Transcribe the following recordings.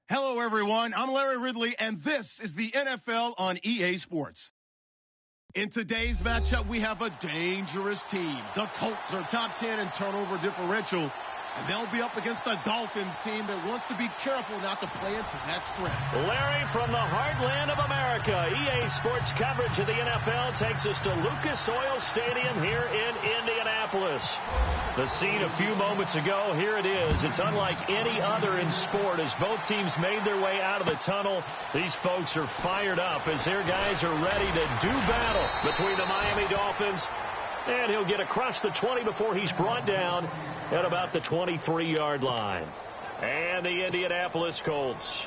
Hello, everyone. I'm Larry Ridley, and this is the NFL on EA Sports. In today's matchup, we have a dangerous team. The Colts are top 10 in turnover differential, and they'll be up against a Dolphins team that wants to be careful not to play into that strength. Larry, from the heartland of America, EA Sports coverage of the NFL takes us to Lucas Oil Stadium here in Indianapolis. The scene a few moments ago, here it is. It's unlike any other in sport as both teams made their way out of the tunnel. These folks are fired up as their guys are ready to do battle between the Miami Dolphins. And he'll get across the 20 before he's brought down at about the 23-yard line. And the Indianapolis Colts.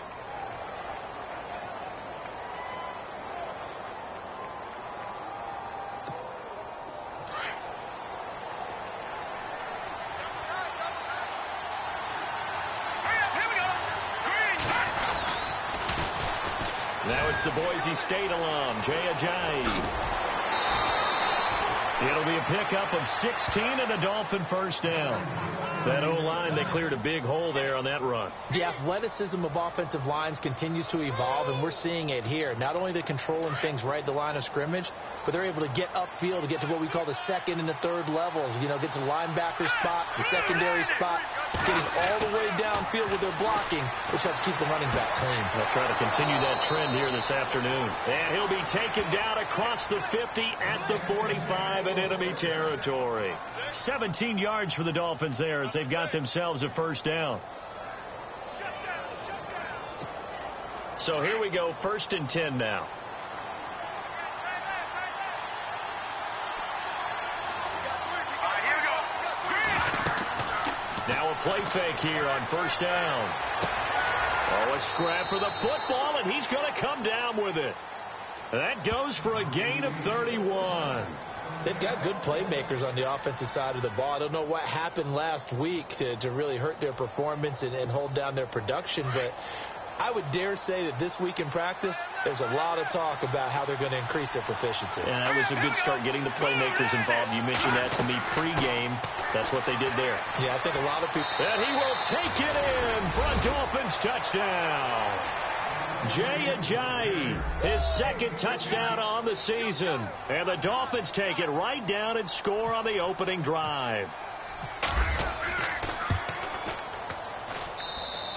Now it's the Boise State alum, Jay Ajayi. It'll be a pickup of 16 and a Dolphin first down. That O-line, they cleared a big hole there on that run. The athleticism of offensive lines continues to evolve, and we're seeing it here. Not only they're controlling things right at the line of scrimmage, but they're able to get upfield to get to what we call the second and the third levels. You know, get to the linebacker spot, the secondary spot, getting all the way downfield with their blocking, which helps keep the running back clean. They'll try to continue that trend here this afternoon. And he'll be taken down across the 50 at the 45 in enemy territory. 17 yards for the Dolphins there as they've got themselves a first down. So here we go, 1st and 10 now. Now a play fake here on first down. Oh, a scrap for the football, and he's going to come down with it. That goes for a gain of 31. They've got good playmakers on the offensive side of the ball. I don't know what happened last week to really hurt their performance and hold down their production, but I would dare say that this week in practice, there's a lot of talk about how they're going to increase their proficiency. And that was a good start getting the playmakers involved. You mentioned that to me pregame. That's what they did there. Yeah, I think a lot of people. And he will take it in for a Dolphins touchdown. Jay Ajayi, his second touchdown on the season. And the Dolphins take it right down and score on the opening drive.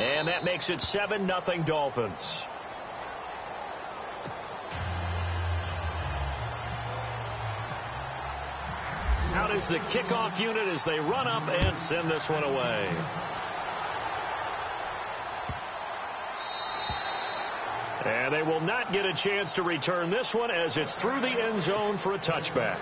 And that makes it 7-0 Dolphins. Out is the kickoff unit as they run up and send this one away. And they will not get a chance to return this one as it's through the end zone for a touchback.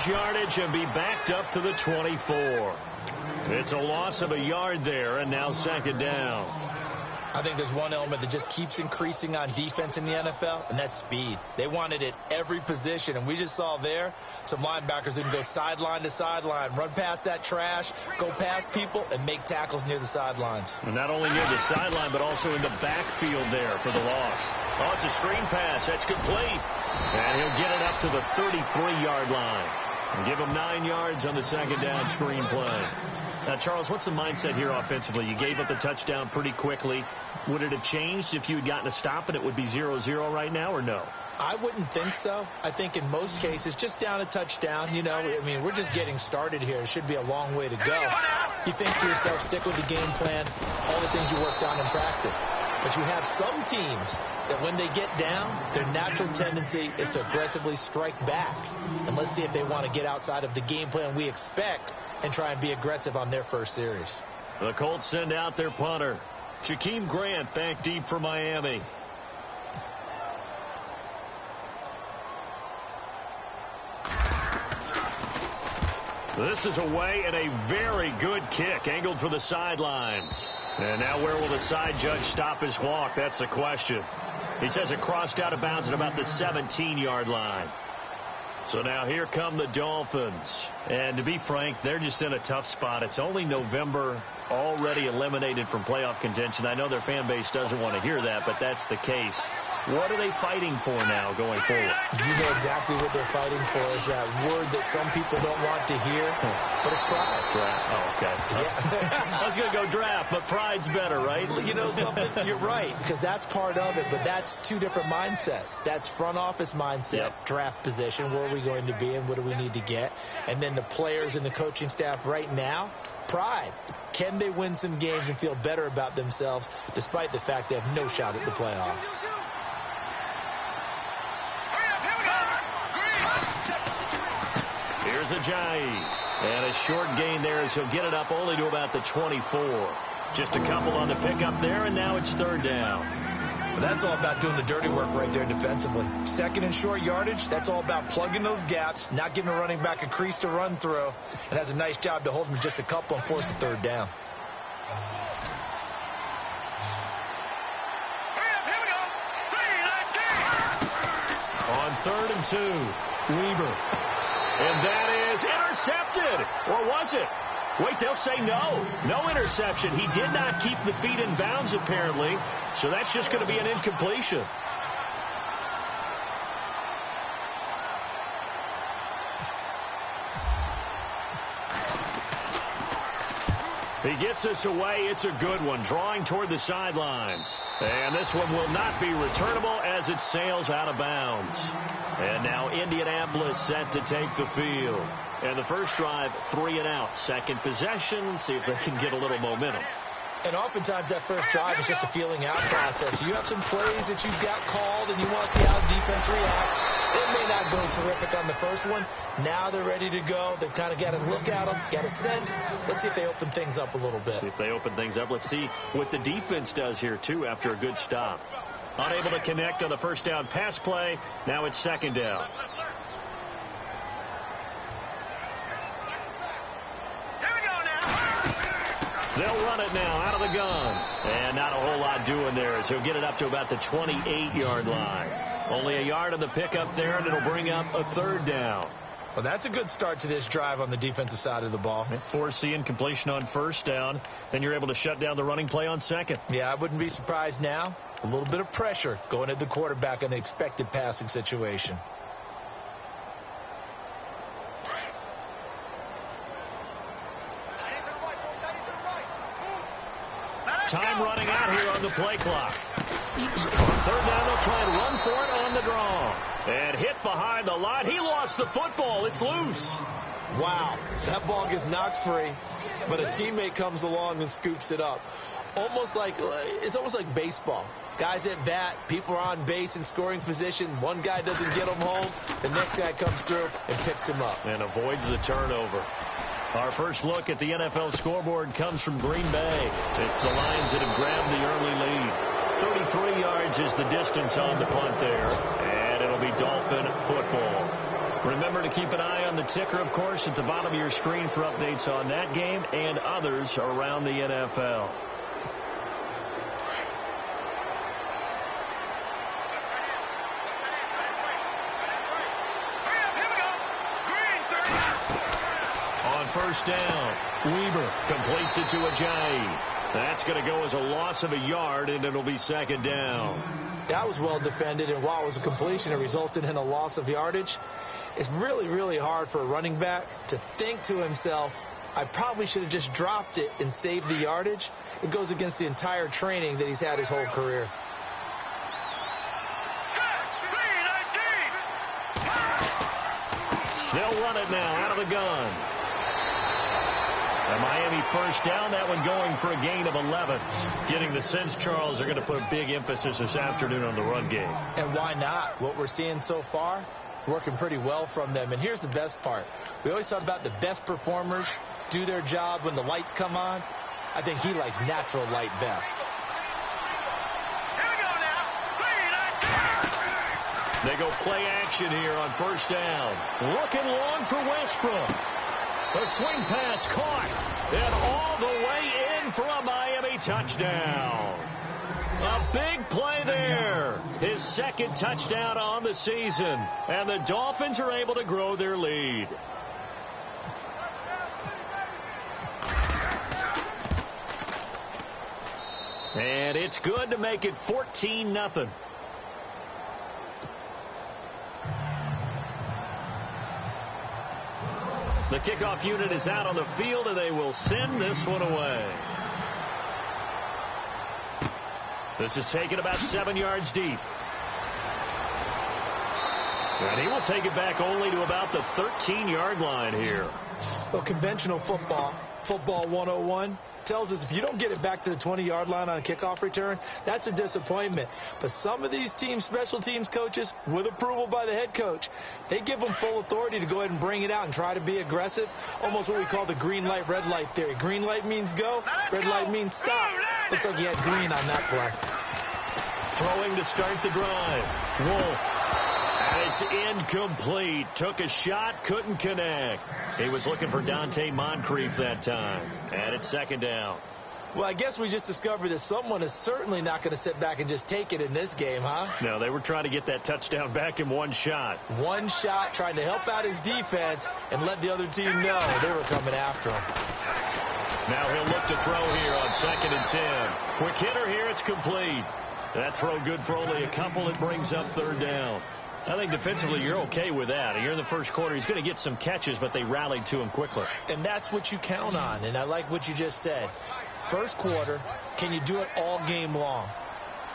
Yardage and be backed up to the 24. It's a loss of a yard there, and now second down. I think there's one element that just keeps increasing on defense in the NFL, and that's speed. They want it at every position, and we just saw there some linebackers who can go sideline to sideline, run past that trash, go past people, and make tackles near the sidelines. And not only near the sideline, but also in the backfield there for the loss. Oh, it's a screen pass. That's complete. And he'll get it up to the 33-yard line. And give him 9 yards on the second down screen play. Now, Charles, what's the mindset here offensively? You gave up the touchdown pretty quickly. Would it have changed if you had gotten a stop and it would be 0-0 right now, or no? I wouldn't think so. I think in most cases, just down a touchdown, you know, I mean, we're just getting started here. It should be a long way to go. You think to yourself, stick with the game plan, all the things you worked on in practice. But you have some teams that when they get down, their natural tendency is to aggressively strike back. And let's see if they want to get outside of the game plan we expect and try and be aggressive on their first series. The Colts send out their punter. Jakeem Grant back deep for Miami. This is away and a very good kick angled for the sidelines. And now where will the side judge stop his walk? That's the question. He says it crossed out of bounds at about the 17-yard line. So now here come the Dolphins. And to be frank, they're just in a tough spot. It's only November, already eliminated from playoff contention. I know their fan base doesn't want to hear that, but that's the case. What are they fighting for now going forward? You know exactly what they're fighting for is that word that some people don't want to hear, but it's pride. Draft. Oh, okay. Yeah. I was going to go draft, but pride's better, right? You know something? You're right, because that's part of it, but that's two different mindsets. That's front office mindset, draft position, where are we going to be and what do we need to get? And then the players and the coaching staff right now, pride. Can they win some games and feel better about themselves despite the fact they have no shot at the playoffs? Here's Ajayi. And a short gain there as he'll get it up only to about the 24. Just a couple on the pickup there, and now it's third down. Well, that's all about doing the dirty work right there defensively. Second and short yardage, that's all about plugging those gaps, not giving a running back a crease to run through, and has a nice job to hold him just a couple and force a third down. On 3rd and 2, Weber. And that is intercepted. Or was it? Wait, they'll say no. No interception. He did not keep the feet in bounds, apparently. So that's just going to be an incompletion. He gets us away. It's a good one. Drawing toward the sidelines. And this one will not be returnable as it sails out of bounds. And now Indianapolis set to take the field. And the first drive, 3 and out. Second possession, see if they can get a little momentum. And oftentimes that first drive is just a feeling out process. You have some plays that you've got called and you want to see how the defense reacts. It may not go terrific on the first one. Now they're ready to go. They've kind of got to look at them, got a sense. Let's see if they open things up a little bit. See if they open things up. Let's see what the defense does here, too, after a good stop. Unable to connect on the first down pass play. Now it's second down. They'll run it now out of the gun. And not a whole lot doing there as he'll get it up to about the 28-yard line. Only a yard on the pickup there, and it'll bring up a third down. Well, that's a good start to this drive on the defensive side of the ball. Forcing completion on first down. Then you're able to shut down the running play on second. Yeah, I wouldn't be surprised now. A little bit of pressure going at the quarterback in the expected passing situation. Time running out here on the play clock. On third down, they'll try and run for it on the draw. And hit behind the line. He lost the football. It's loose. Wow. That ball gets knocked free, but a teammate comes along and scoops it up. It's almost like baseball. Guys at bat, people are on base in scoring position. One guy doesn't get him home. The next guy comes through and picks him up. And avoids the turnover. Our first look at the NFL scoreboard comes from Green Bay. It's the Lions that have grabbed the early lead. 33 yards is the distance on the punt there. And it'll be Dolphin football. Remember to keep an eye on the ticker, of course, at the bottom of your screen for updates on that game and others around the NFL. First down. Weber completes it to Ajayi. That's going to go as a loss of a yard, and it'll be second down. That was well defended, and while it was a completion, it resulted in a loss of yardage. It's really, really hard for a running back to think to himself, I probably should have just dropped it and saved the yardage. It goes against the entire training that he's had his whole career. They'll run it now out of the gun. And Miami first down, that one going for a gain of 11. Getting the sense, Charles, are going to put a big emphasis this afternoon on the run game. And why not? What we're seeing so far, working pretty well from them. And here's the best part. We always talk about the best performers do their job when the lights come on. I think he likes natural light best. They go play action here on first down. Looking long for Westbrook. The swing pass caught, and all the way in for a Miami touchdown. A big play there. His second touchdown on the season. And the Dolphins are able to grow their lead. And it's good to make it 14-0. The kickoff unit is out on the field, and they will send this one away. This is taken about 7 yards deep. And he will take it back only to about the 13-yard line here. Well, conventional football 101, tells us if you don't get it back to the 20-yard line on a kickoff return, that's a disappointment. But some of these teams, special teams coaches, with approval by the head coach, they give them full authority to go ahead and bring it out and try to be aggressive, almost what we call the green light, red light theory. Green light means go, red light means stop. Looks like he had green on that play. Throwing to start the drive. Wolf. And it's incomplete. Took a shot, couldn't connect. He was looking for Dante Moncrief that time. And it's second down. Well, I guess we just discovered that someone is certainly not going to sit back and just take it in this game, huh? No, they were trying to get that touchdown back in one shot. One shot, trying to help out his defense and let the other team know they were coming after him. Now he'll look to throw here on 2nd and 10. Quick hitter here, it's complete. That throw good for only a couple. It brings up third down. I think defensively you're okay with that. Here in the first quarter, he's going to get some catches, but they rallied to him quickly. And that's what you count on, and I like what you just said. First quarter, can you do it all game long?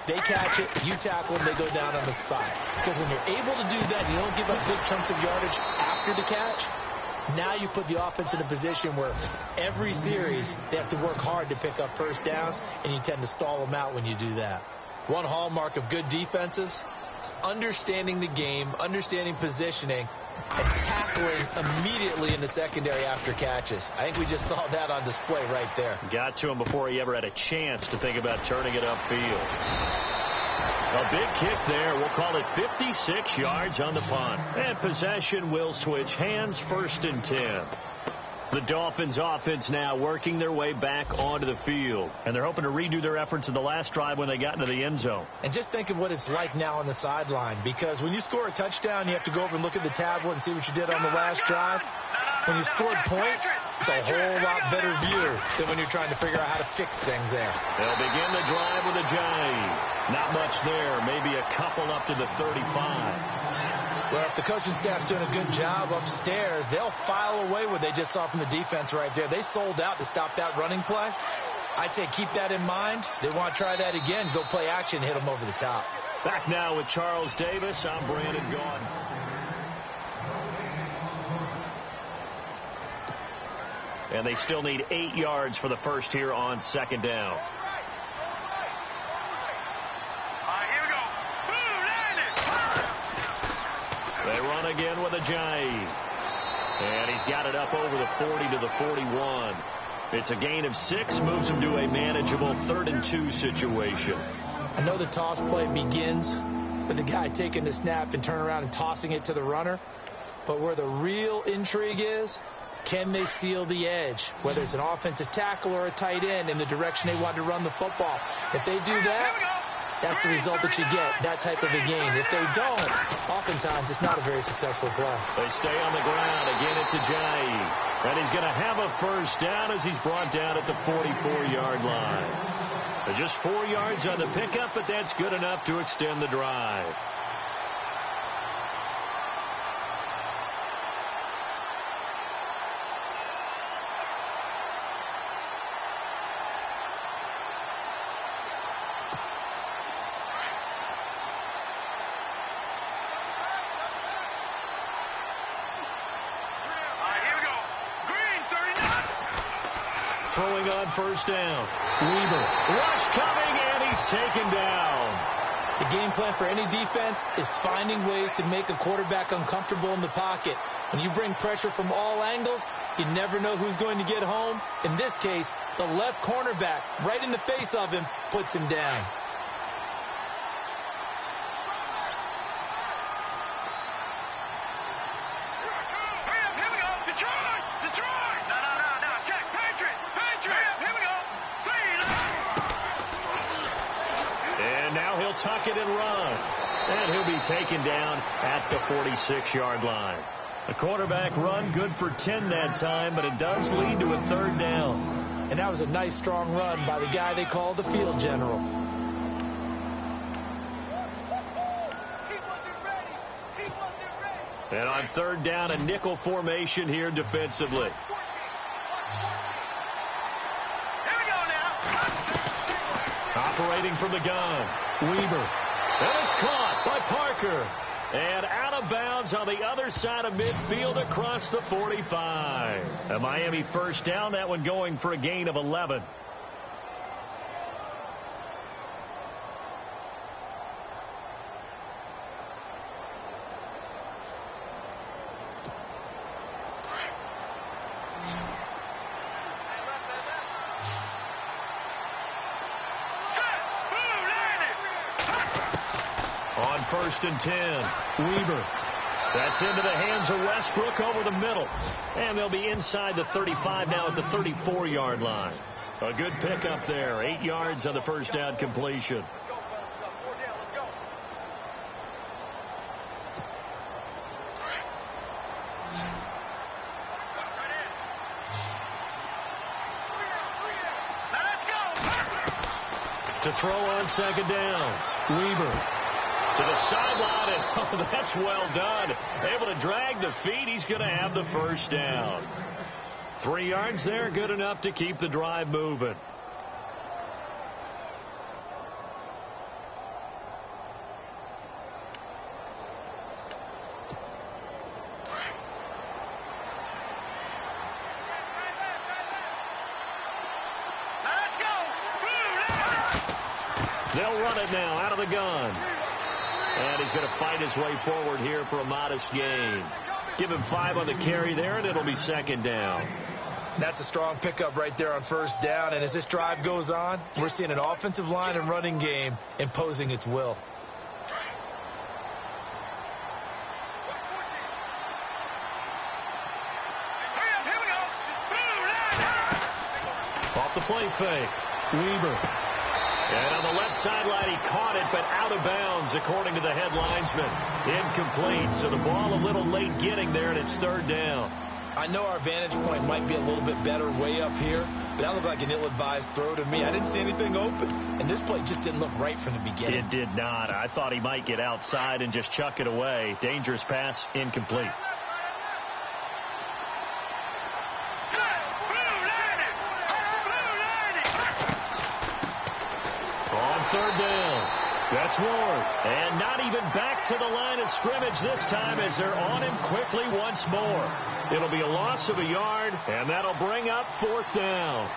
They catch it, you tackle them, they go down on the spot. Because when you're able to do that, you don't give up big chunks of yardage after the catch. Now you put the offense in a position where every series they have to work hard to pick up first downs, and you tend to stall them out when you do that. One hallmark of good defenses is understanding the game, understanding positioning, and tackling immediately in the secondary after catches. I think we just saw that on display right there. Got to him before he ever had a chance to think about turning it upfield. A big kick there. We'll call it 56 yards on the punt. And possession will switch hands, 1st and 10. The Dolphins offense now working their way back onto the field. And they're hoping to redo their efforts in the last drive when they got into the end zone. And just think of what it's like now on the sideline. Because when you score a touchdown, you have to go over and look at the tablet and see what you did on the last drive. When you scored points, it's a whole lot better view than when you're trying to figure out how to fix things there. They'll begin the drive with a jive. Not much there. Maybe a couple up to the 35. Well, if the coaching staff's doing a good job upstairs, they'll file away what they just saw from the defense right there. They sold out to stop that running play. I'd say keep that in mind. They want to try that again. Go play action, hit them over the top. Back now with Charles Davis. I'm Brandon Gaudin. And they still need 8 yards for the first here on 2nd down. They run again with a jive. And he's got it up over the 40 to the 41. It's a gain of 6, moves him to a manageable 3rd and 2 situation. I know the toss play begins with the guy taking the snap and turn around and tossing it to the runner. But where the real intrigue is, can they seal the edge? Whether it's an offensive tackle or a tight end in the direction they want to run the football. If they do that, that's the result that you get, that type of a game. If they don't, oftentimes it's not a very successful play. They stay on the ground. Again, it's a jive. And he's going to have a first down as he's brought down at the 44-yard line. Just 4 yards on the pickup, but that's good enough to extend the drive. Throwing on first down. Weaver. Rush coming, and he's taken down. The game plan for any defense is finding ways to make a quarterback uncomfortable in the pocket. When you bring pressure from all angles, you never know who's going to get home. In this case, the left cornerback, right in the face of him, puts him down. Now he'll tuck it and run. And he'll be taken down at the 46-yard line. A quarterback run, good for 10 that time, but it does lead to a third down. And that was a nice, strong run by the guy they call the field general. And on third down, a nickel formation here defensively. Operating from the gun, Weber. And it's caught by Parker. And out of bounds on the other side of midfield across the 45. A Miami first down, that one going for a gain of 11. First and 10. Weber. That's into the hands of Westbrook over the middle. And they'll be inside the 35 now at the 34-yard line. A good pickup there. 8 yards on the first down completion. To throw on second down. Weber. To the sideline, and oh, that's well done. Able to drag the feet. He's going to have the first down. 3 yards there, good enough to keep the drive moving. They'll run it now out of the gun. And he's going to fight his way forward here for a modest gain. Give him 5 on the carry there, and it'll be second down. That's a strong pickup right there on first down. And as this drive goes on, we're seeing an offensive line and running game imposing its will. Off the play fake. Weber. And on the left sideline, he caught it, but out of bounds, according to the head linesman. Incomplete, so the ball a little late getting there, and it's third down. I know our vantage point might be a little bit better way up here, but that looked like an ill-advised throw to me. I didn't see anything open, and this play just didn't look right from the beginning. It did not. I thought he might get outside and just chuck it away. Dangerous pass, incomplete. Third down. That's Ward. And not even back to the line of scrimmage this time as they're on him quickly once more. It'll be a loss of a yard, and that'll bring up fourth down.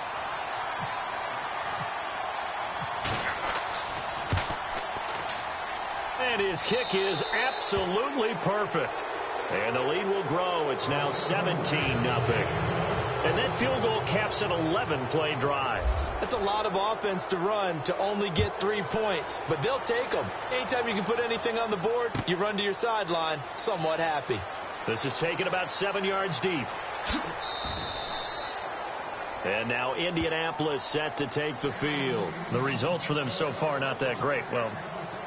And his kick is absolutely perfect. And the lead will grow. It's now 17-0. And that field goal caps an 11-play drive. That's a lot of offense to run to only get 3 points, but they'll take them. Anytime you can put anything on the board, you run to your sideline somewhat happy. This is taken about 7 yards deep. And now Indianapolis set to take the field. The results for them so far not that great. Well,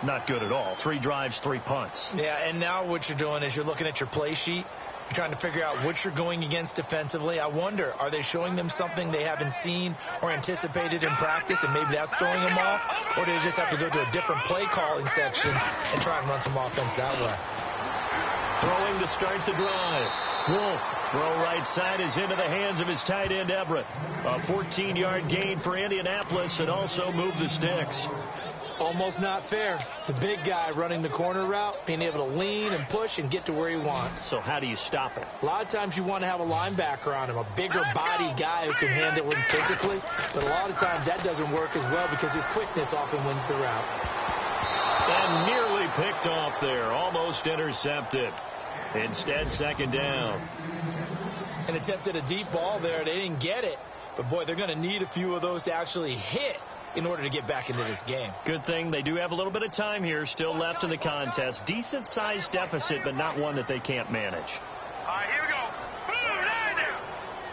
not good at all. 3 drives, 3 punts. Yeah, and now what you're doing is you're looking at your play sheet. You're trying to figure out what you're going against defensively. I wonder, are they showing them something they haven't seen or anticipated in practice, and maybe that's throwing them off? Or do they just have to go to a different play calling section and try and run some offense that way? Throwing to start the drive. Wolf, throw right side is into the hands of his tight end, Everett. A 14-yard gain for Indianapolis and also move the sticks. Almost not fair. The big guy running the corner route, being able to lean and push and get to where he wants. So how do you stop it? A lot of times you want to have a linebacker on him, a bigger body guy who can handle him physically. But a lot of times that doesn't work as well because his quickness often wins the route. And nearly picked off there. Almost intercepted. Instead, second down. And attempted a deep ball there. They didn't get it. But, boy, they're going to need a few of those to actually hit in order to get back into this game. Good thing they do have a little bit of time here still left in the contest. Decent-sized deficit, but not one that they can't manage. All right, here we go. Blue 90.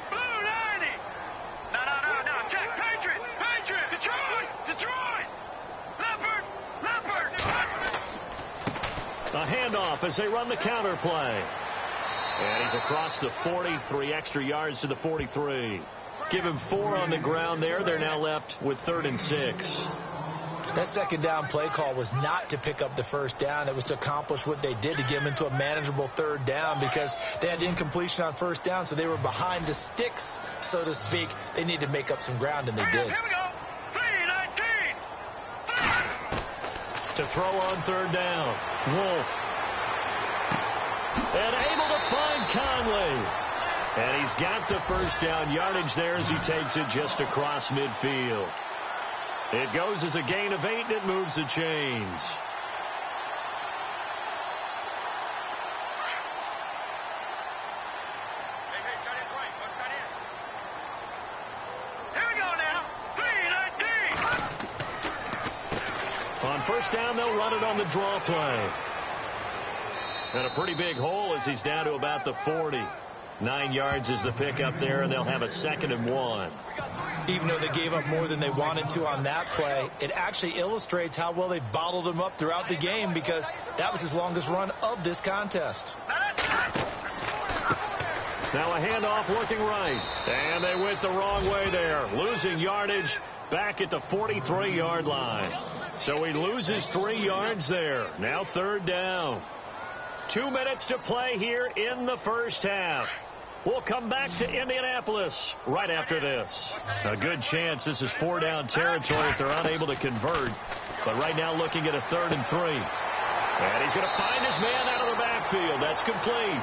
Blue 90. No. Check. Patriot. Detroit. Leopard. handoff as they run the counter play. And he's across the 40, 3 extra yards to the 43. Give him 4 on the ground there. They're now left with 3rd and 6. That second down play call was not to pick up the first down. It was to accomplish what they did, to get them into a manageable 3rd down, because they had incompletion on first down, so they were behind the sticks, so to speak. They needed to make up some ground, and they did. Here we go. 3-19. To throw on 3rd down. Wolf. And able to find Conley. And he's got the first down yardage there as he takes it just across midfield. It goes as a gain of 8, and it moves the chains. Here we go now. 3-19. On first down, they'll run it on the draw play. And a pretty big hole as he's down to about the 40. 9 yards is the pickup there, and they'll have a 2nd and 1. Even though they gave up more than they wanted to on that play, it actually illustrates how well they bottled him up throughout the game, because that was his longest run of this contest. Now a handoff looking right. And they went the wrong way there. Losing yardage back at the 43-yard line. So he loses 3 yards there. Now 3rd down. 2 minutes to play here in the first half. We'll come back to Indianapolis right after this. A good chance this is 4-down territory if they're unable to convert. But right now looking at a 3rd and 3. And he's going to find his man out of the backfield. That's complete.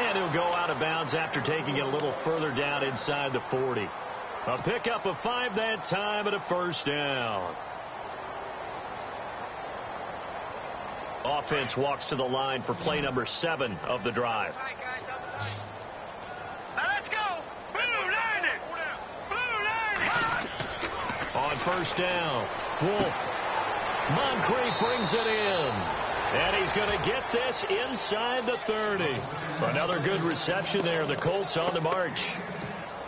And he'll go out of bounds after taking it a little further down inside the 40. A pickup of 5 that time and a first down. Offense walks to the line for play number 7 of the drive. Let's go. Blue line it. Blue line it. On first down, Wolf. Moncrief brings it in. And he's going to get this inside the 30. Another good reception there. The Colts on the march.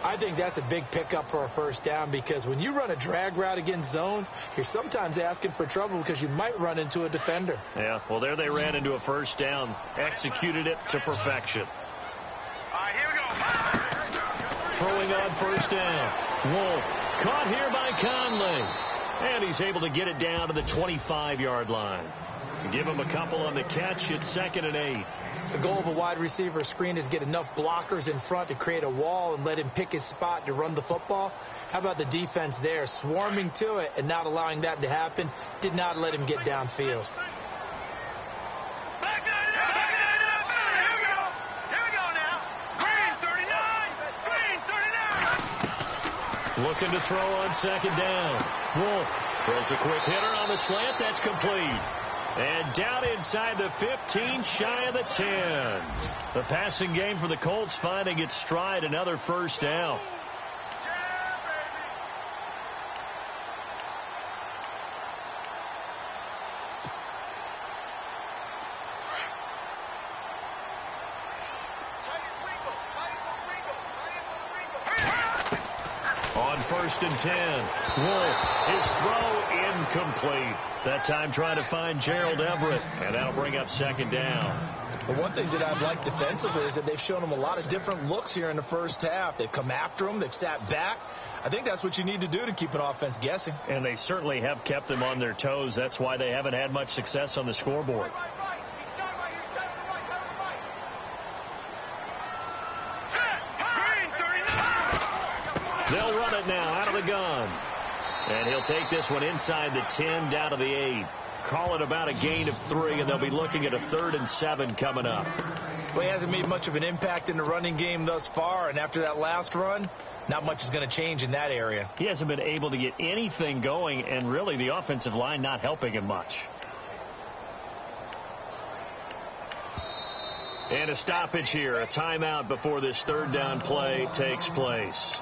I think that's a big pickup for a first down, because when you run a drag route against zone, you're sometimes asking for trouble because you might run into a defender. Yeah, well, there they ran into a first down. Executed it to perfection. All right, here we go. Throwing on first down. Wolf caught here by Conley. And he's able to get it down to the 25-yard line. Give him a couple on the catch. It's 2nd and 8. The goal of a wide receiver screen is get enough blockers in front to create a wall and let him pick his spot to run the football. How about the defense there, swarming to it and not allowing that to happen? Did not let him get downfield. Back it up. Here we go. Here we go now. Green 39. Green 39. Looking to throw on 2nd down. Wolf throws a quick hitter on the slant. That's complete. And down inside the 15, shy of the 10. The passing game for the Colts finding its stride. Another first down. On 1st and 10, Wolf, his throw incomplete. That time trying to find Gerald Everett, and that'll bring up 2nd down. But one thing that I've liked defensively is that they've shown him a lot of different looks here in the first half. They've come after him. They've sat back. I think that's what you need to do to keep an offense guessing. And they certainly have kept them on their toes. That's why they haven't had much success on the scoreboard. They'll run it now out of the gun. And he'll take this one inside the 10 down to the 8. Call it about a gain of 3, and they'll be looking at a 3rd and 7 coming up. Well, he hasn't made much of an impact in the running game thus far, and after that last run, not much is going to change in that area. He hasn't been able to get anything going, and really the offensive line not helping him much. And a stoppage here, a timeout before this 3rd down play takes place,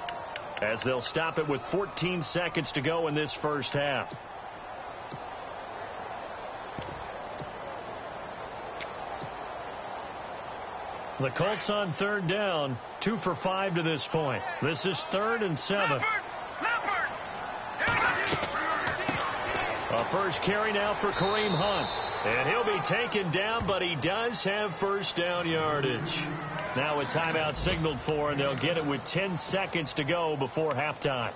as they'll stop it with 14 seconds to go in this first half. The Colts on 3rd down, 2 for 5 to this point. This is 3rd and 7. A first carry now for Kareem Hunt. And he'll be taken down, but he does have first down yardage. Now a timeout signaled for, and they'll get it with 10 seconds to go before halftime.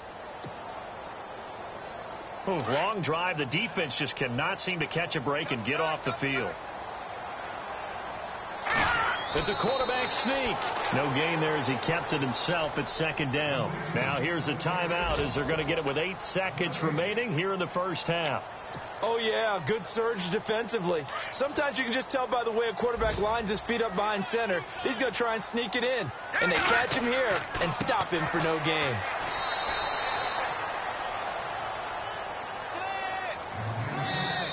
Long drive. The defense just cannot seem to catch a break and get off the field. It's a quarterback sneak. No gain there as he kept it himself at second down. Now here's the timeout as they're going to get it with 8 seconds remaining here in the first half. Oh, yeah, good surge defensively. Sometimes you can just tell by the way a quarterback lines his feet up behind center. He's going to try and sneak it in. And they catch him here and stop him for no gain.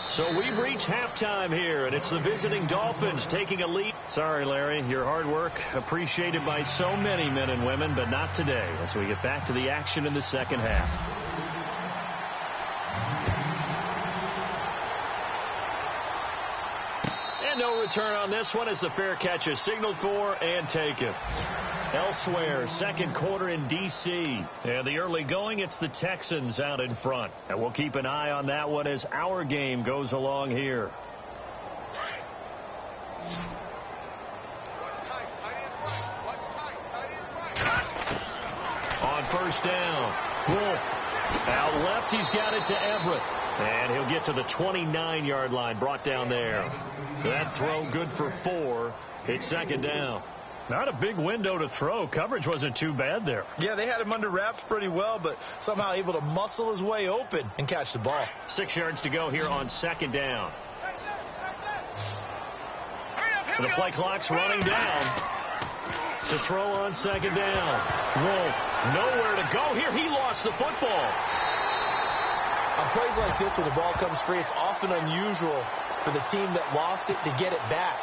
So we've reached halftime here, and it's the visiting Dolphins taking a lead. Sorry, Larry, your hard work appreciated by so many men and women, but not today as we get back to the action in the second half. And no return on this one as the fair catch is signaled for and taken. Elsewhere, second quarter in D.C. And the early going, it's the Texans out in front. And we'll keep an eye on that one as our game goes along here. On first down, Wolf. Out left, he's got it to Everett. And he'll get to the 29-yard line, brought down there. That throw good for 4. It's second down. Not a big window to throw. Coverage wasn't too bad there. Yeah, they had him under wraps pretty well, but somehow able to muscle his way open and catch the ball. 6 yards to go here on second down. And the play clock's running down. To throw on second down. Wolf, nowhere to go here. He lost the football. On plays like this, when the ball comes free, it's often unusual for the team that lost it to get it back.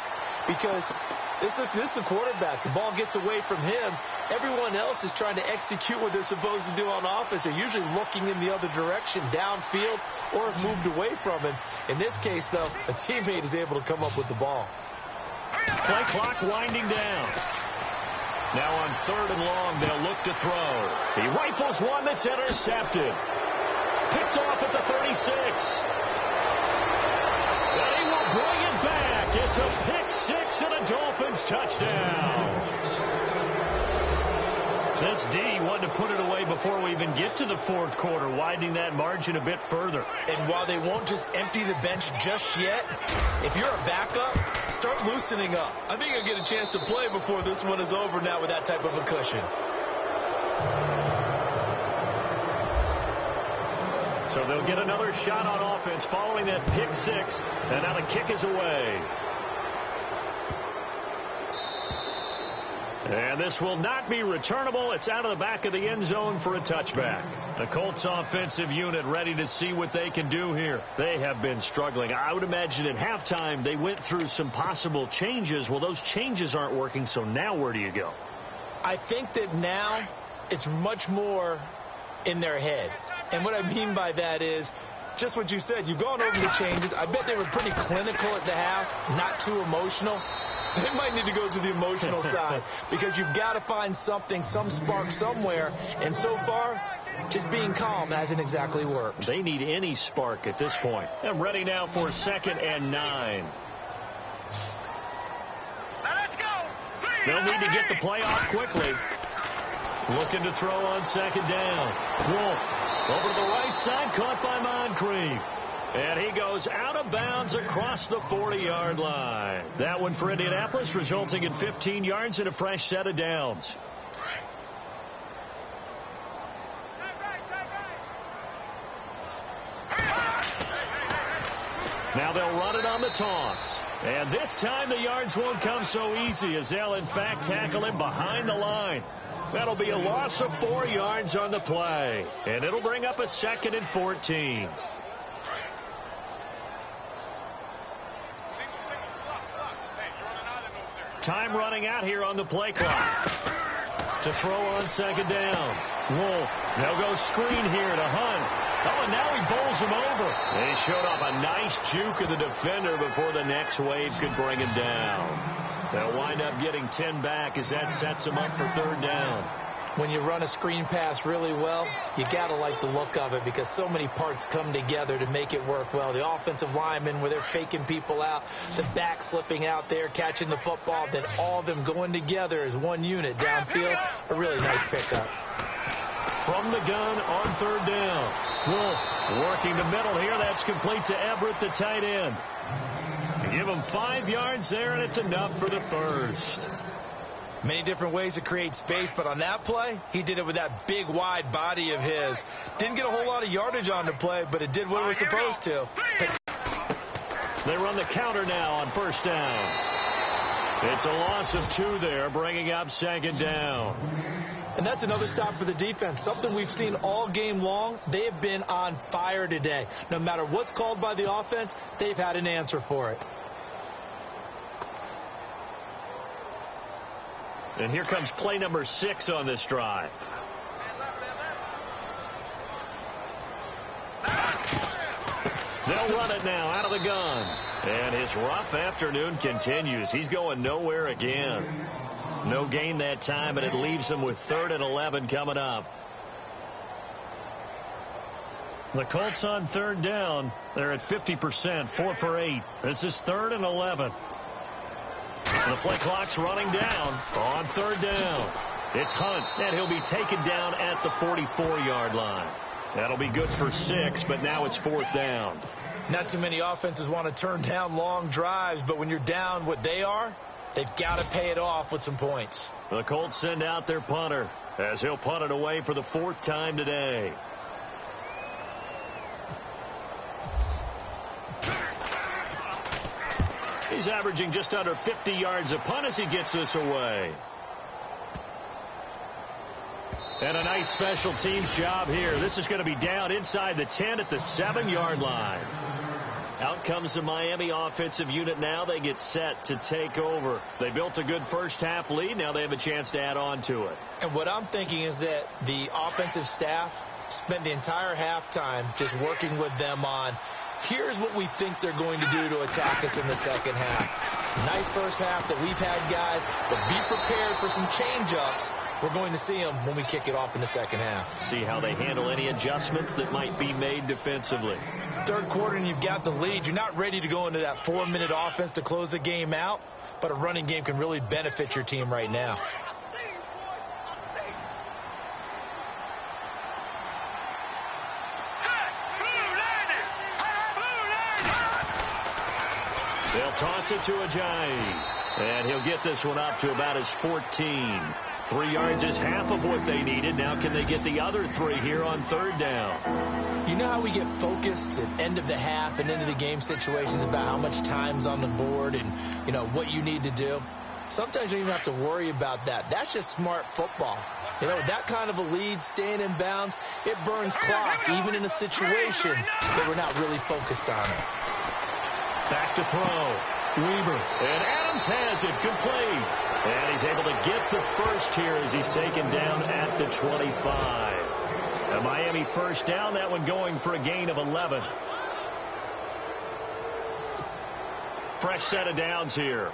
Because this is the quarterback. The ball gets away from him. Everyone else is trying to execute what they're supposed to do on offense. They're usually looking in the other direction, downfield, or have moved away from him. In this case, though, a teammate is able to come up with the ball. Play clock winding down. Now on third and long, they'll look to throw. He rifles one that's intercepted. Picked off at the 36. And he will bring it back. It's a pick six and a Dolphins touchdown. This D wanted to put it away before we even get to the fourth quarter, widening that margin a bit further. And while they won't just empty the bench just yet, if you're a backup, start loosening up. I think you'll get a chance to play before this one is over now with that type of a cushion. So they'll get another shot on offense following that pick six, and now the kick is away. And this will not be returnable. It's out of the back of the end zone for a touchback. The Colts offensive unit ready to see what they can do here. They have been struggling. I would imagine at halftime they went through some possible changes. Well, those changes aren't working, so now where do you go? I think that now it's much more in their head. And what I mean by that is just what you said. You've gone over the changes. I bet they were pretty clinical at the half, not too emotional. They might need to go to the emotional side because you've got to find something, some spark somewhere. And so far, just being calm hasn't exactly worked. They need any spark at this point. I'm ready now for 2nd and 9. Let's go. They'll need to get the play off quickly. Looking to throw on 2nd down. Wolf over to the right side, caught by Moncrief. And he goes out of bounds across the 40-yard line. That one for Indianapolis, resulting in 15 yards and a fresh set of downs. Now they'll run it on the toss. And this time the yards won't come so easy as they'll, in fact, tackle him behind the line. That'll be a loss of 4 yards on the play. And it'll bring up a 2nd and 14. Time running out here on the play clock. To throw on 2nd down. Wolf. They'll go screen here to Hunt. Oh, and now he bowls him over. They showed off a nice juke of the defender before the next wave could bring him down. They'll wind up getting 10 back as that sets him up for 3rd down. When you run a screen pass really well, you got to like the look of it because so many parts come together to make it work well. The offensive linemen, where they're faking people out, the back slipping out there, catching the football, then all of them going together as one unit downfield. A really nice pickup. From the gun on third down. Wolf working the middle here. That's complete to Everett, the tight end. Give him 5 yards there, and it's enough for the first. Many different ways to create space, but on that play, he did it with that big, wide body of his. Didn't get a whole lot of yardage on the play, but it did what it was supposed to. They run the counter now on first down. It's a loss of 2 there, bringing up second down. And that's another stop for the defense. Something we've seen all game long. They have been on fire today. No matter what's called by the offense, they've had an answer for it. And here comes play number 6 on this drive. They'll run it now out of the gun. And his rough afternoon continues. He's going nowhere again. No gain that time, and it leaves him with 3rd and 11 coming up. The Colts on third down. They're at 50%, 4 for 8. This is 3rd and 11. The play clock's running down on third down. It's Hunt, and he'll be taken down at the 44-yard line. That'll be good for 6, but now it's 4th down. Not too many offenses want to turn down long drives, but when you're down what they are, they've got to pay it off with some points. The Colts send out their punter as he'll punt it away for the 4th time today. He's averaging just under 50 yards a punt as he gets this away. And a nice special teams job here. This is going to be down inside the 10 at the 7-yard line. Out comes the Miami offensive unit now. They get set to take over. They built a good first-half lead. Now they have a chance to add on to it. And what I'm thinking is that the offensive staff spent the entire halftime just working with them on, here's what we think they're going to do to attack us in the second half. Nice first half that we've had, guys, but be prepared for some change-ups. We're going to see them when we kick it off in the second half. See how they handle any adjustments that might be made defensively. Third quarter and you've got the lead. You're not ready to go into that 4-minute offense to close the game out, but a running game can really benefit your team right now. They'll toss it to Ajayi, and he'll get this one up to about his 14. 3 yards is half of what they needed. Now can they get the other 3 here on third down? You know how we get focused at end of the half and into the game situations about how much time's on the board and, you know, what you need to do? Sometimes you don't even have to worry about that. That's just smart football. You know, that kind of a lead, staying in bounds, it burns clock, even in a situation that we're not really focused on it. Back to throw. Weaver. And Adams has it complete. And he's able to get the first here as he's taken down at the 25. A Miami first down, that one going for a gain of 11. Fresh set of downs here.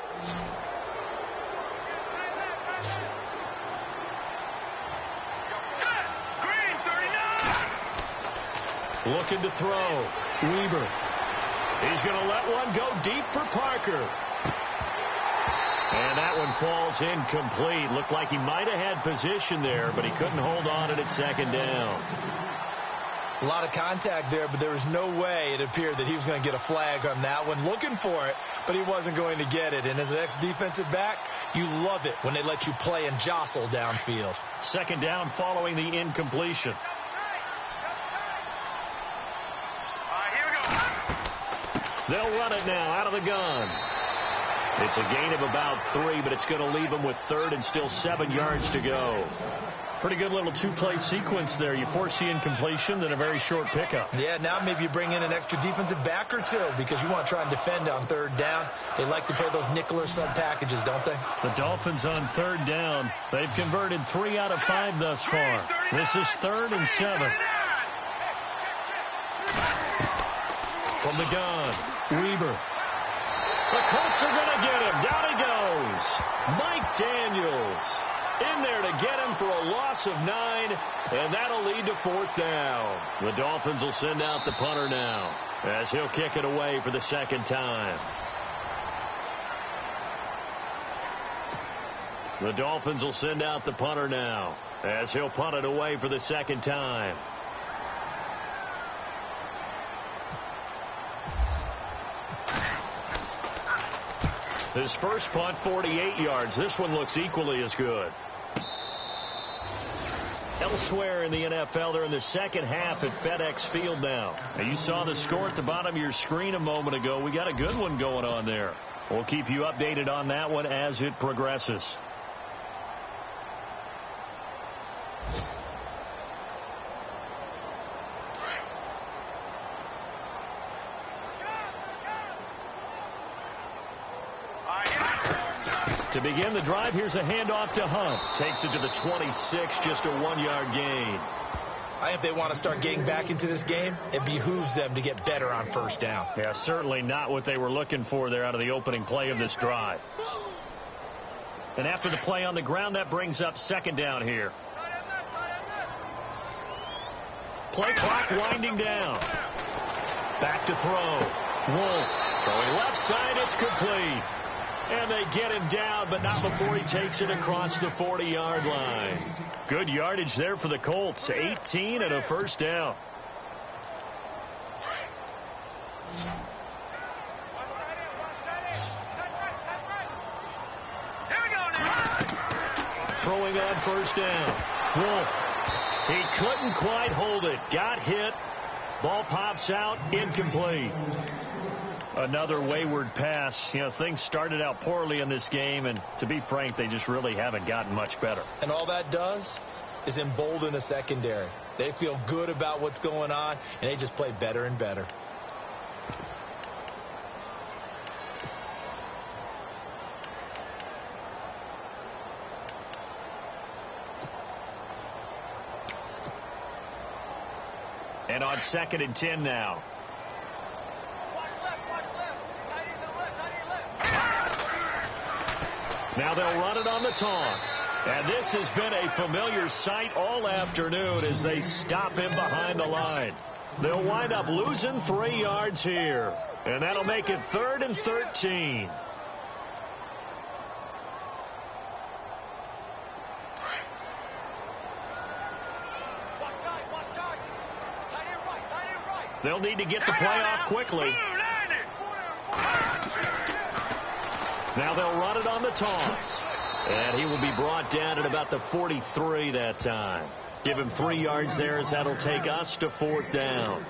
Looking to throw. Weaver. He's going to let one go deep for Parker. And that one falls incomplete. Looked like he might have had position there, but he couldn't hold on to it at second down. A lot of contact there, but there was no way it appeared that he was going to get a flag on that one. Looking for it, but he wasn't going to get it. And as an ex-defensive back, you love it when they let you play and jostle downfield. Second down following the incompletion. They'll run it now out of the gun. It's a gain of about 3, but it's going to leave them with 3rd and still 7 yards to go. Pretty good little 2-play sequence there. You force the incompletion, then a very short pickup. Yeah, now maybe you bring in an extra defensive back or 2 because you want to try and defend on third down. They like to play those nickel or sub packages, don't they? The Dolphins on third down. They've converted 3 out of 5 thus far. This is 3rd and 7. From the gun, Weaver. The Colts are going to get him. Down he goes. Mike Daniels. In there to get him for a loss of 9, and that'll lead to 4th down. The Dolphins will send out the punter now, as he'll kick it away for the 2nd time. The Dolphins will send out the punter now, as he'll punt it away for the 2nd time. His first punt, 48 yards. This one looks equally as good. Elsewhere in the NFL, they're in the second half at FedEx Field now. You saw the score at the bottom of your screen a moment ago. We got a good one going on there. We'll keep you updated on that one as it progresses. To begin the drive, here's a handoff to Hunt. Takes it to the 26, just a 1-yard gain. I think if they want to start getting back into this game, it behooves them to get better on 1st down. Yeah, certainly not what they were looking for there out of the opening play of this drive. And after the play on the ground, that brings up 2nd down here. Play clock winding down. Back to throw. Wolf throwing left side. It's complete. And they get him down, but not before he takes it across the 40-yard line. Good yardage there for the Colts. 18 and a 1st down. Throwing on 1st down. Wolf. He couldn't quite hold it. Got hit. Ball pops out. Incomplete. Another wayward pass. You know, things started out poorly in this game, and to be frank, they just really haven't gotten much better. And all that does is embolden a secondary. They feel good about what's going on, and they just play better and better. And on 2nd and 10 now. Now they'll run it on the toss. And this has been a familiar sight all afternoon as they stop him behind the line. They'll wind up losing 3 yards here. And that'll make it 3rd and 13. They'll need to get the play off quickly. Now they'll run it on the toss. And he will be brought down at about the 43 that time. Give him 3 yards there as that'll take us to 4th down.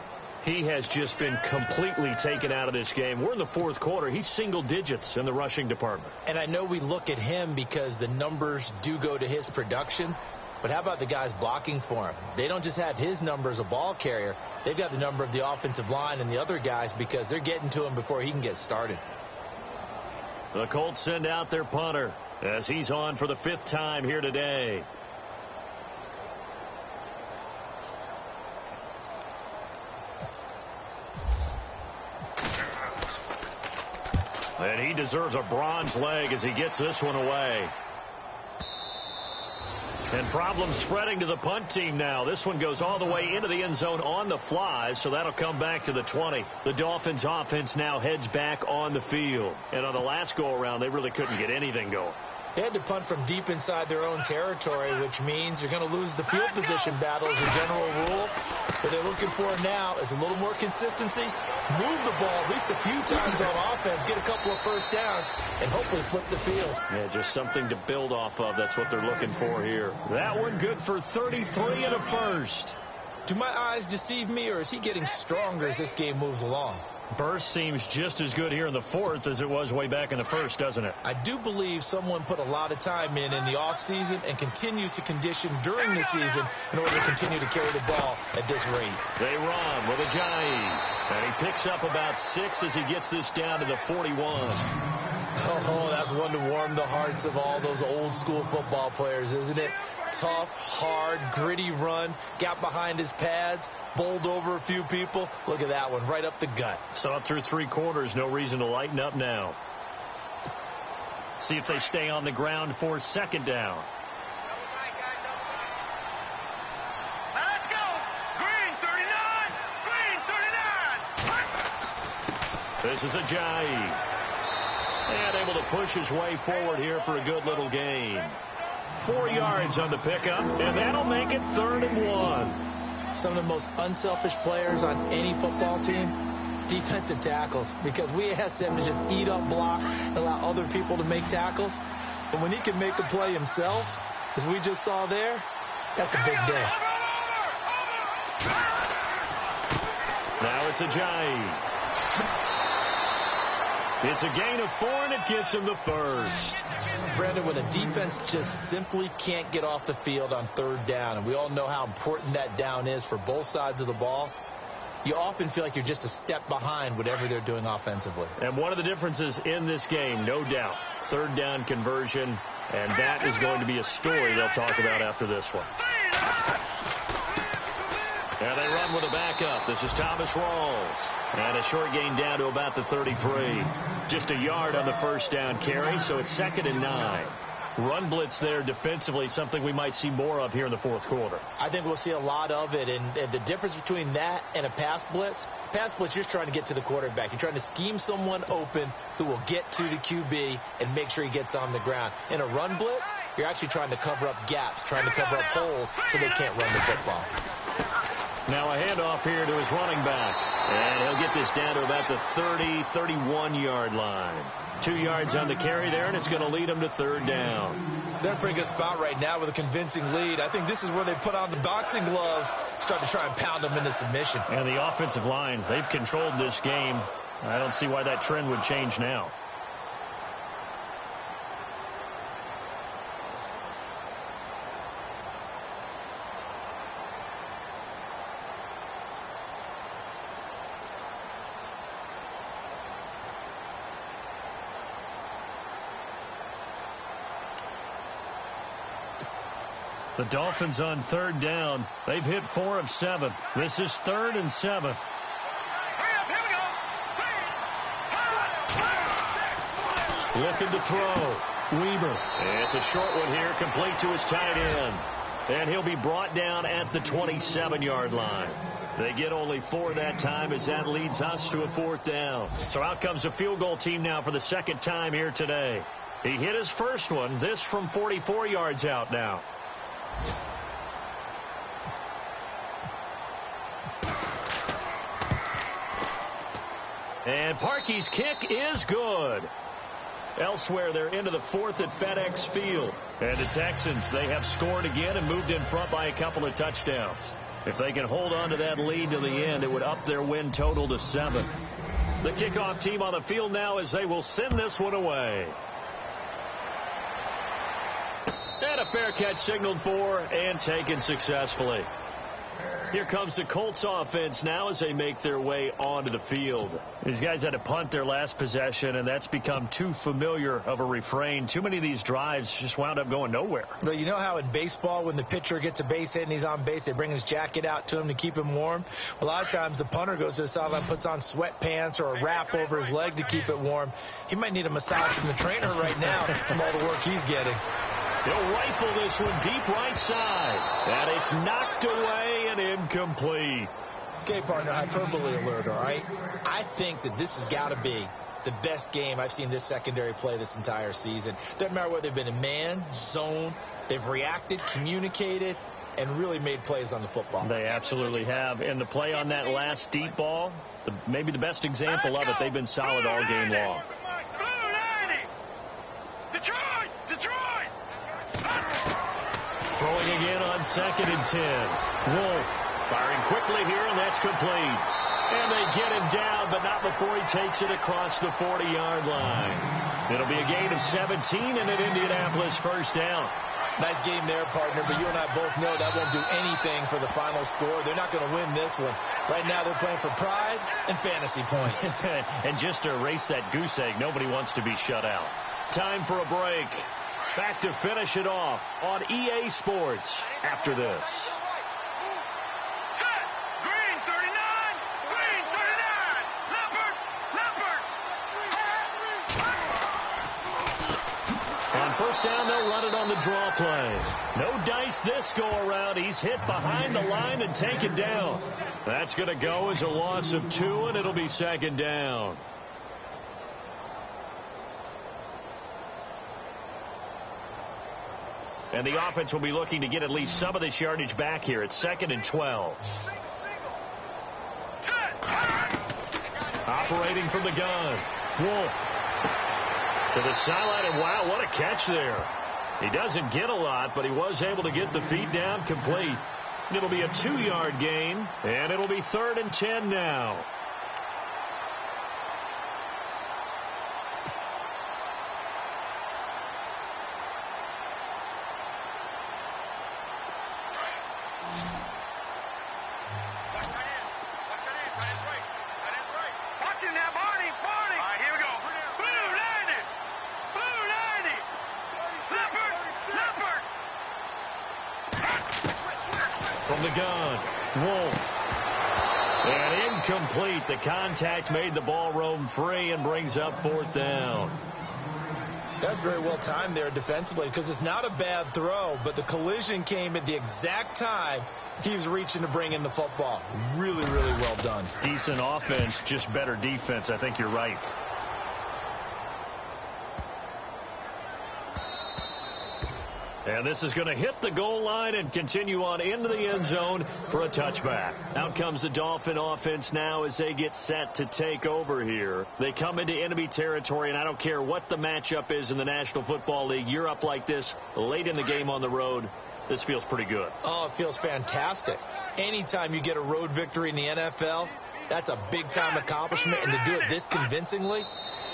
He has just been completely taken out of this game. We're in the 4th quarter. He's single digits in the rushing department. And I know we look at him because the numbers do go to his production. But how about the guys blocking for him? They don't just have his number as a ball carrier. They've got the number of the offensive line and the other guys because they're getting to him before he can get started. The Colts send out their punter as he's on for the 5th time here today. And he deserves a bronze leg as he gets this one away. And problems spreading to the punt team now. This one goes all the way into the end zone on the fly, so that'll come back to the 20. The Dolphins offense now heads back on the field. And on the last go-around, they really couldn't get anything going. They had to punt from deep inside their own territory, which means you're going to lose the field position battle as a general rule. What they're looking for now is a little more consistency. Move the ball at least a few times on offense, get a couple of 1st downs, and hopefully flip the field. Yeah, just something to build off of. That's what they're looking for here. That one good for 33 and a 1st. Do my eyes deceive me, or is he getting stronger as this game moves along? Burst seems just as good here in the 4th as it was way back in the 1st, doesn't it? I do believe someone put a lot of time in the offseason and continues to condition during the season in order to continue to carry the ball at this rate. They run with Ajayi. And he picks up about 6 as he gets this down to the 41. Oh, that's one to warm the hearts of all those old school football players, isn't it? Tough, hard, gritty run, got behind his pads, bowled over a few people. Look at that one, right up the gut. So up through 3 quarters, no reason to lighten up now. See if they stay on the ground for 2nd down. This is Ajayi. And able to push his way forward here for a good little gain. 4 yards on the pickup, and that'll make it 3rd and 1. Some of the most unselfish players on any football team, defensive tackles, because we ask them to just eat up blocks and allow other people to make tackles. But when he can make a play himself, as we just saw there, that's a big day. Now it's Ajayi. It's a gain of 4, and it gets him the first. Brandon, when a defense just simply can't get off the field on 3rd down, and we all know how important that down is for both sides of the ball, you often feel like you're just a step behind whatever they're doing offensively. And one of the differences in this game, no doubt, 3rd down conversion, and that is going to be a story they'll talk about after this one. And they run with a backup. This is Thomas Rawls. And a short gain down to about the 33. Just a yard on the first down carry, so it's 2nd and 9. Run blitz there defensively, something we might see more of here in the 4th quarter. I think we'll see a lot of it, and the difference between that and a pass blitz, you're just trying to get to the quarterback. You're trying to scheme someone open who will get to the QB and make sure he gets on the ground. In a run blitz, you're actually trying to cover up gaps, trying to cover up holes so they can't run the football. Now a handoff here to his running back. And he'll get this down to about the 30, 31-yard line. 2 yards on the carry there, and it's going to lead him to 3rd down. They're in a pretty good spot right now with a convincing lead. I think this is where they put on the boxing gloves, start to try and pound them into submission. And the offensive line, they've controlled this game. I don't see why that trend would change now. The Dolphins on 3rd down. They've hit 4 of 7. This is 3rd and 7. Looking to throw. Weaver. And it's a short one here, complete to his tight end. And he'll be brought down at the 27-yard line. They get only 4 that time as that leads us to a 4th down. So out comes a field goal team now for the 2nd time here today. He hit his first one, this from 44 yards out now. And Parkey's kick is good. Elsewhere, they're into the 4th at FedEx Field. And the Texans, they have scored again and moved in front by a couple of touchdowns. If they can hold on to that lead to the end, it would up their win total to 7. The kickoff team on the field now as they will send this one away. And a fair catch signaled for and taken successfully. Here comes the Colts offense now as they make their way onto the field. These guys had to punt their last possession, and that's become too familiar of a refrain. Too many of these drives just wound up going nowhere. But you know how in baseball when the pitcher gets a base hit and he's on base, they bring his jacket out to him to keep him warm? A lot of times the punter goes to the sideline, puts on sweatpants or a wrap over his leg to keep it warm. He might need a massage from the trainer right now from all the work he's getting. He'll rifle this one deep right side. And it's knocked away and incomplete. Okay, partner, hyperbole alert, all right? I think that this has got to be the best game I've seen this secondary play this entire season. Doesn't matter whether they've been in man, zone, they've reacted, communicated, and really made plays on the football. They absolutely have. And the play on that last deep ball, maybe the best example of it, they've been solid all game long. Throwing again on 2nd and 10. Wolf firing quickly here, and that's complete. And they get him down, but not before he takes it across the 40-yard line. It'll be a gain of 17 and an Indianapolis 1st down. Nice game there, partner, but you and I both know that won't do anything for the final score. They're not going to win this one. Right now they're playing for pride and fantasy points. And just to erase that goose egg, nobody wants to be shut out. Time for a break. Back to finish it off on EA Sports after this. Green 39, green 39, Leopard. On 1st down, they'll run it on the draw play. No dice this go around. He's hit behind the line and taken down. That's going to go as a loss of 2, and it'll be 2nd down. And the offense will be looking to get at least some of this yardage back here. It's 2nd and 12. Operating from the gun. Wolf to the sideline, and wow, what a catch there. He doesn't get a lot, but he was able to get the feet down complete. It'll be a 2-yard gain, and it'll be 3rd and 10 now. From the gun, Wolf. And incomplete. The contact made the ball roam free and brings up 4th down. That's very well timed there defensively, because it's not a bad throw, but the collision came at the exact time he was reaching to bring in the football. Really, really well done. Decent offense, just better defense. I think you're right. And this is going to hit the goal line and continue on into the end zone for a touchback. Out comes the Dolphin offense now as they get set to take over here. They come into enemy territory, and I don't care what the matchup is in the National Football League. You're up like this late in the game on the road. This feels pretty good. Oh, it feels fantastic. Anytime you get a road victory in the NFL, that's a big-time accomplishment, and to do it this convincingly,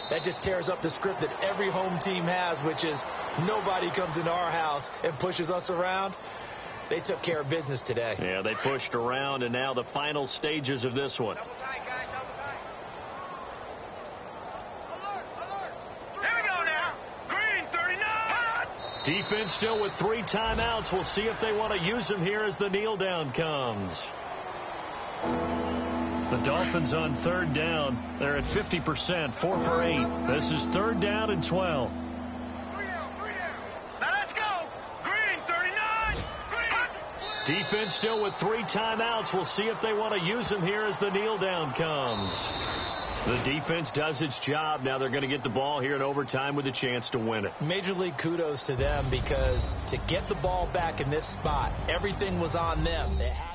that just tears up the script that every home team has, which is nobody comes into our house and pushes us around. They took care of business today. Yeah, they pushed around, and now the final stages of this one. Double tight, guys, double tight. Alert, alert. Here we go now. Green, 39. Defense still with 3 timeouts. We'll see if they want to use them here as the kneel down comes. The Dolphins on 3rd down. They're at 50%, 4 for 8. This is 3rd down and 12. 3 down. Now let's go. Green, 39. Green. Defense still with 3 timeouts. We'll see if they want to use them here as the kneel down comes. The defense does its job. Now they're going to get the ball here in overtime with a chance to win it. Major league kudos to them, because to get the ball back in this spot, everything was on them. They had